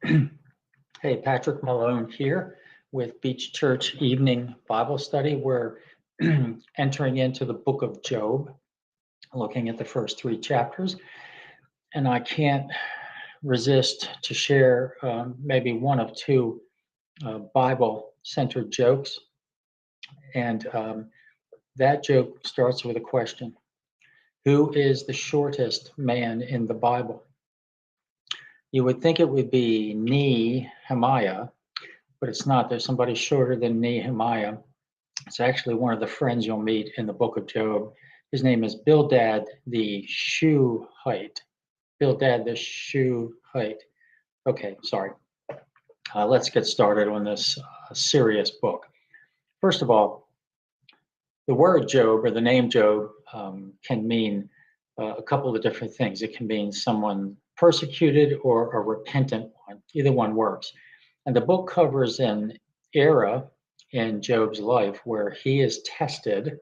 Hey, Patrick Malone here with Beach Church Evening Bible Study. We're entering into the book of Job, looking at the first three chapters. And I can't resist to share maybe one of two Bible centered jokes. And that joke starts with a question: who is the shortest man in the Bible? You would think it would be Nehemiah, but it's not. There's somebody shorter than Nehemiah. It's actually one of the friends you'll meet in the book of Job. His name is Bildad the Shuhite. Bildad the Shuhite. Okay, sorry. Let's get started on this serious book. First of all, the word Job or the name Job can mean a couple of different things. It can mean someone persecuted or a repentant one. Either one works. And the book covers an era in Job's life where he is tested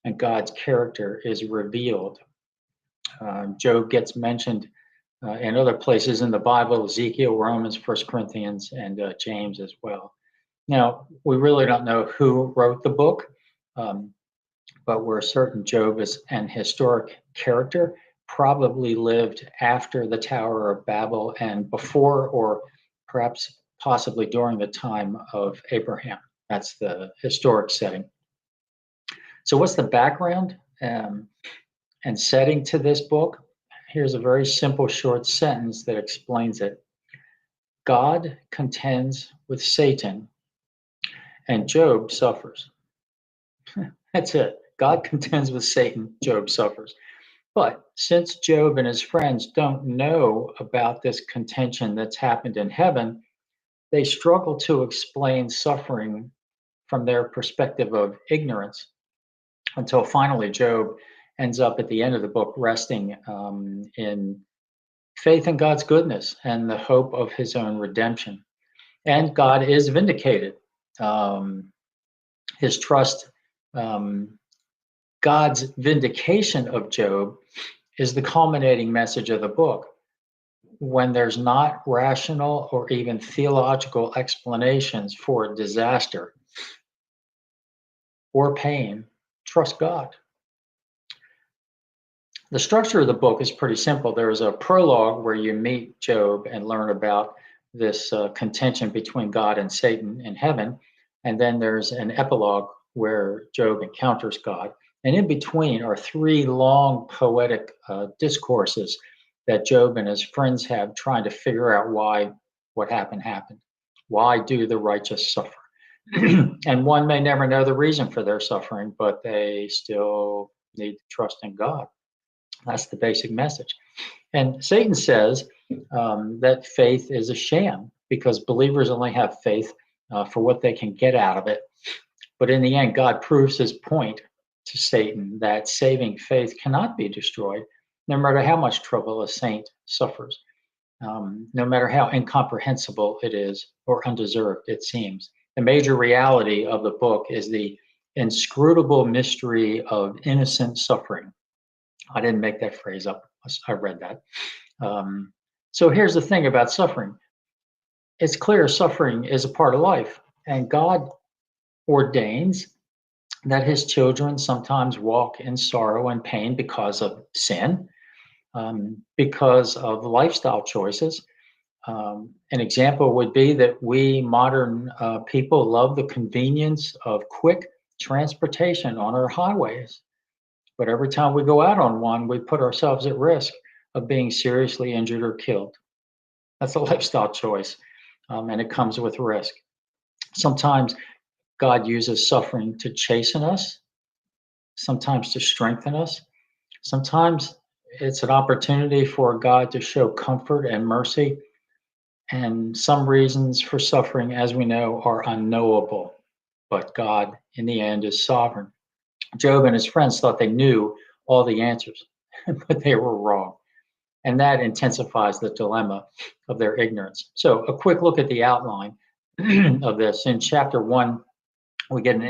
and God's character is revealed. Job gets mentioned in other places in the Bible: Ezekiel, Romans, First Corinthians, and James as well. Now, we really don't know who wrote the book, but we're certain Job is an historic character, probably lived after the Tower of Babel and before, or perhaps possibly during the time of Abraham. That's the historic setting. So, what's the background and setting to this book? Here's a very simple, short sentence that explains it. God contends with Satan, and Job suffers. That's it. God contends with Satan, Job suffers. But since Job and his friends don't know about this contention that's happened in heaven, they struggle to explain suffering from their perspective of ignorance until finally Job ends up at the end of the book resting in faith in God's goodness and the hope of his own redemption. And God is vindicated. His trust, God's vindication of Job is the culminating message of the book. When there's not rational or even theological explanations for disaster or pain, trust God. The structure of the book is pretty simple. There's a prologue where you meet Job and learn about this contention between God and Satan in heaven. And then there's an epilogue where Job encounters God. And in between are three long poetic discourses that Job and his friends have trying to figure out why what happened. Why do the righteous suffer? And one may never know the reason for their suffering, but they still need to trust in God. That's the basic message. And Satan says that faith is a sham because believers only have faith for what they can get out of it. But in the end, God proves his point to Satan that saving faith cannot be destroyed, no matter how much trouble a saint suffers, no matter how incomprehensible it is or undeserved it seems. The major reality of the book is the inscrutable mystery of innocent suffering. I didn't make that phrase up. I read that. So here's the thing about suffering. It's clear suffering is a part of life, and God ordains that his children sometimes walk in sorrow and pain because of sin, because of lifestyle choices. An example would be that we modern people love the convenience of quick transportation on our highways. But every time we go out on one, we put ourselves at risk of being seriously injured or killed. That's a lifestyle choice, and it comes with risk. Sometimes God uses suffering to chasten us, sometimes to strengthen us. Sometimes it's an opportunity for God to show comfort and mercy. And some reasons for suffering, as we know, are unknowable. But God, in the end, is sovereign. Job and his friends thought they knew all the answers, but they were wrong. And that intensifies the dilemma of their ignorance. So, a quick look at the outline of this. In chapter 1, we get an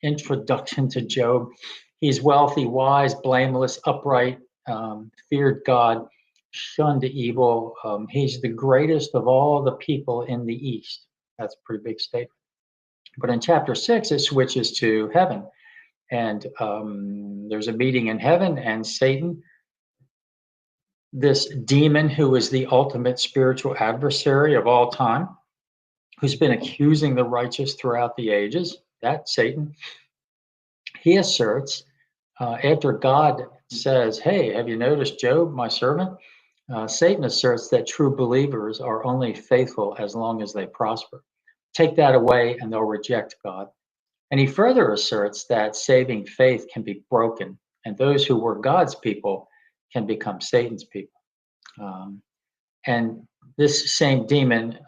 introduction to Job. He's wealthy, wise, blameless, upright, feared God, shunned evil. He's the greatest of all the people in the East. That's a pretty big statement. But in chapter 6, it switches to heaven. And there's a meeting in heaven, and Satan, this demon who is the ultimate spiritual adversary of all time, who's been accusing the righteous throughout the ages, that Satan, he asserts, after God says, hey, have you noticed Job, my servant? Satan asserts that true believers are only faithful as long as they prosper. Take that away and they'll reject God. And he further asserts that saving faith can be broken, and those who were God's people can become Satan's people. And this same demon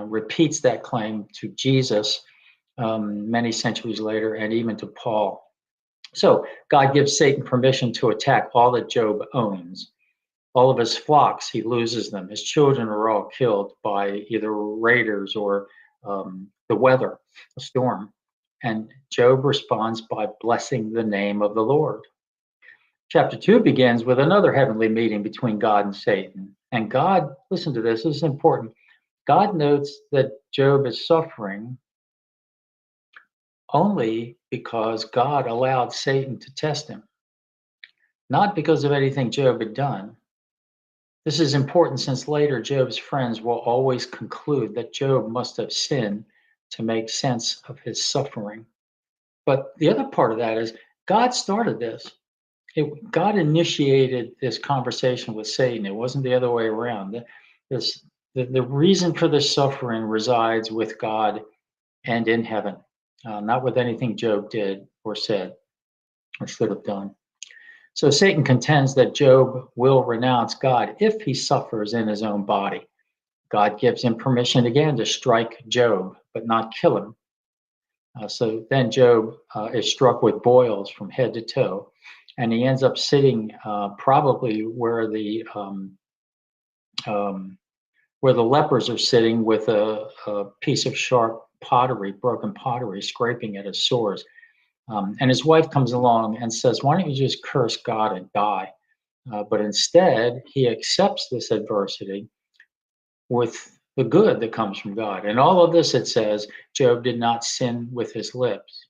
repeats that claim to Jesus many centuries later, and even to Paul. So God gives Satan permission to attack all that Job owns. All of his flocks, he loses them. His children are all killed by either raiders or the weather, a storm. And Job responds by blessing the name of the Lord. Chapter 2 begins with another heavenly meeting between God and Satan. And God, listen to this is important. God notes that Job is suffering only because God allowed Satan to test him, not because of anything Job had done. This is important since later Job's friends will always conclude that Job must have sinned to make sense of his suffering. But the other part of that is God started this. God initiated this conversation with Satan. It wasn't the other way around. The reason for this suffering resides with God and in heaven, not with anything Job did or said or should have done. So Satan contends that Job will renounce God if he suffers in his own body. God gives him permission again to strike Job, but not kill him. So then Job is struck with boils from head to toe, and he ends up sitting probably where the lepers are sitting, with a piece of sharp pottery, broken pottery, scraping at his sores. And his wife comes along and says, why don't you just curse God and die? But instead, he accepts this adversity with the good that comes from God. And all of this, it says, Job did not sin with his lips.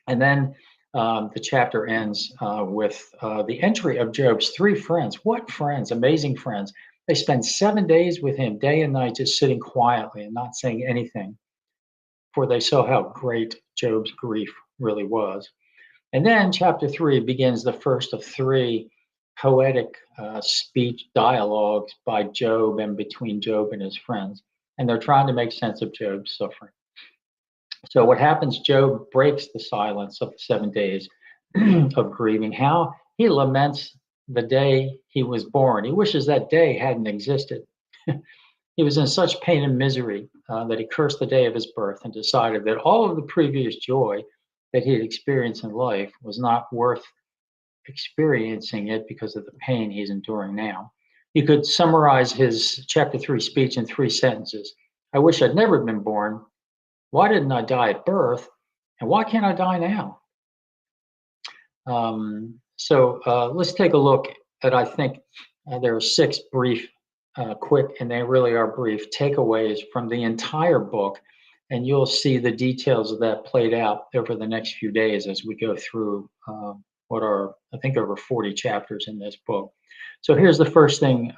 And then the chapter ends with the entry of Job's three friends. What friends? Amazing friends. They spend 7 days with him, day and night, just sitting quietly and not saying anything, for they saw how great Job's grief really was. And then chapter 3 begins the first of three poetic speech dialogues by Job and between Job and his friends. And they're trying to make sense of Job's suffering. So what happens? Job breaks the silence of the 7 days of grieving. How? He laments the day he was born. He wishes that day hadn't existed. He was in such pain and misery that he cursed the day of his birth and decided that all of the previous joy that he had experienced in life was not worth experiencing it because of the pain he's enduring now. You could summarize his chapter 3 speech in 3 sentences. I wish I'd never been born. Why didn't I die at birth? And why can't I die now? Let's take a look at, I think there are 6 brief, quick, and they really are brief, takeaways from the entire book. And you'll see the details of that played out over the next few days as we go through what are, I think, over 40 chapters in this book. So here's the first thing,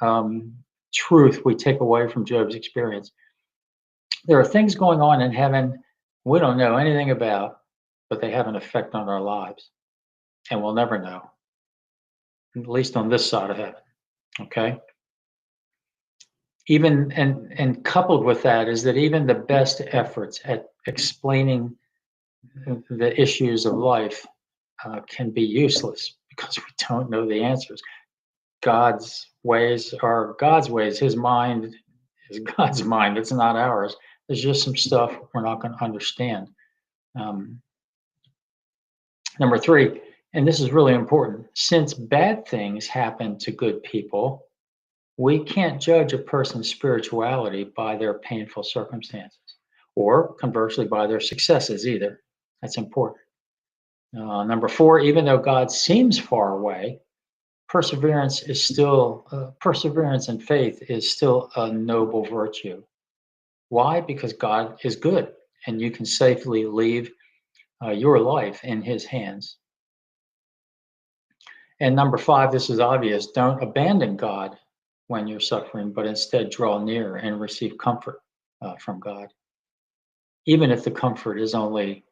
truth we take away from Job's experience. There are things going on in heaven we don't know anything about, but they have an effect on our lives. And we'll never know, at least on this side of heaven, okay? Even, and coupled with that is that even the best efforts at explaining the issues of life can be useless because we don't know the answers. God's ways are God's ways. His mind is God's mind. It's not ours. There's just some stuff we're not going to understand. Number 3, and this is really important, since bad things happen to good people, we can't judge a person's spirituality by their painful circumstances, or conversely by their successes either. That's important. Number 4, even though God seems far away, perseverance and faith is still a noble virtue. Why? Because God is good, and you can safely leave your life in His hands. And number five, this is obvious: don't abandon God when you're suffering, but instead draw near and receive comfort from God, even if the comfort is only,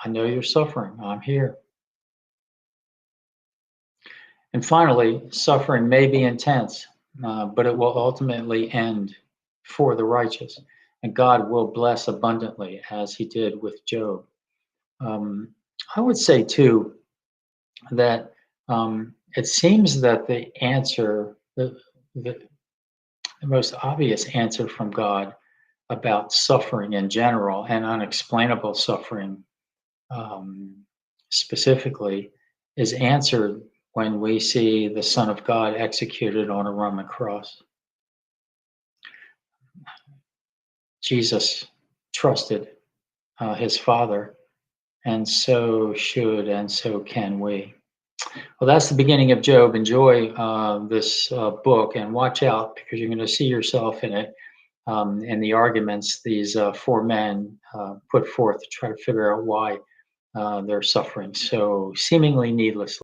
"I know you're suffering. I'm here." And finally, suffering may be intense, but it will ultimately end for the righteous, and God will bless abundantly, as He did with Job. Um, I would say too that it seems that the most obvious answer from God about suffering in general and unexplainable suffering um, specifically is answered when we see the Son of God executed on a Roman cross. Jesus trusted His Father, and so should and so can we. Well, that's the beginning of Job. Enjoy this book, and watch out, because you're going to see yourself in it, in the arguments these four men put forth to try to figure out why they're suffering so seemingly needlessly.